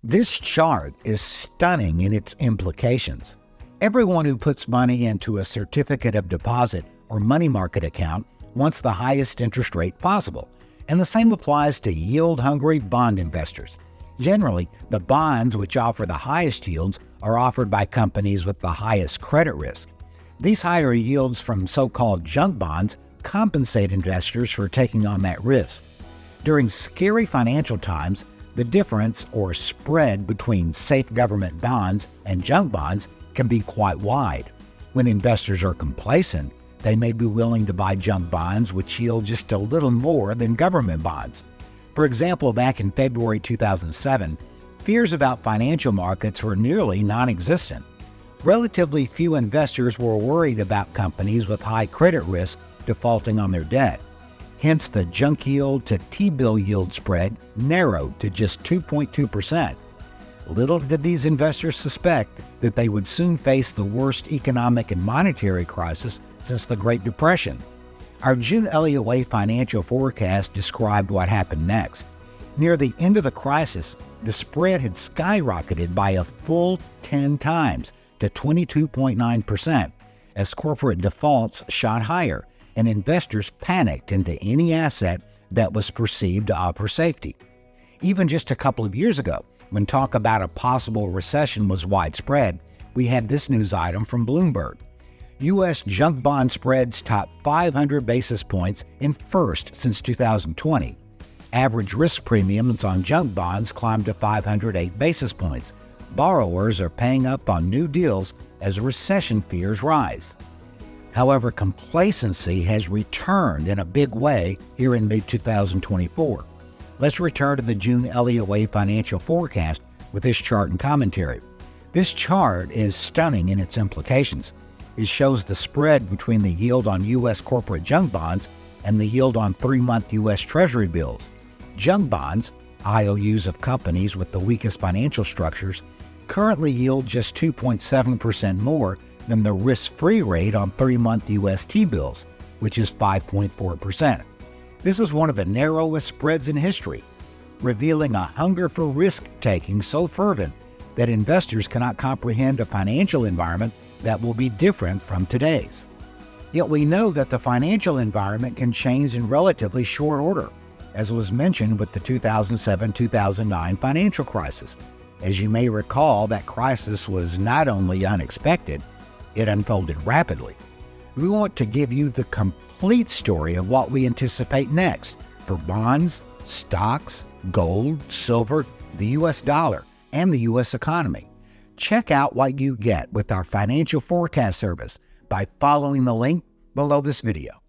This chart is stunning in its implications. Everyone who puts money into a certificate of deposit or money market account wants the highest interest rate possible, and the same applies to yield-hungry bond investors. Generally, the bonds which offer the highest yields are offered by companies with the highest credit risk. These higher yields from so-called junk bonds compensate investors for taking on that risk. During scary financial times, the difference or spread between safe government bonds and junk bonds can be quite wide. When investors are complacent, they may be willing to buy junk bonds which yield just a little more than government bonds. For example, back in February 2007, fears about financial markets were nearly non-existent. Relatively few investors were worried about companies with high credit risk defaulting on their debt. Hence, the junk yield to T-bill yield spread narrowed to just 2.2%. Little did these investors suspect that they would soon face the worst economic and monetary crisis since the Great Depression. Our June Elliott Wave financial forecast described what happened next. Near the end of the crisis, the spread had skyrocketed by a full 10 times to 22.9% as corporate defaults shot higher and investors panicked into any asset that was perceived to offer safety. Even just a couple of years ago, when talk about a possible recession was widespread, we had this news item from Bloomberg. U.S. junk bond spreads topped 500 basis points in first since 2020. Average risk premiums on junk bonds climbed to 508 basis points. Borrowers are paying up on new deals as recession fears rise. However, complacency has returned in a big way here in mid-2024. Let's return to the June Elliott Wave financial forecast with this chart and commentary. This chart is stunning in its implications. It shows the spread between the yield on U.S. corporate junk bonds and the yield on 3-month U.S. Treasury bills. Junk bonds, IOUs of companies with the weakest financial structures, currently yield just 2.7% more than the risk-free rate on 3-month U.S. T-bills, which is 5.4%. This is one of the narrowest spreads in history, revealing a hunger for risk-taking so fervent that investors cannot comprehend a financial environment that will be different from today's. Yet we know that the financial environment can change in relatively short order, as was mentioned with the 2007-2009 financial crisis. As you may recall, that crisis was not only unexpected, it unfolded rapidly. We want to give you the complete story of what we anticipate next for bonds, stocks, gold, silver, the U.S. dollar, and the U.S. economy. Check out what you get with our financial forecast service by following the link below this video.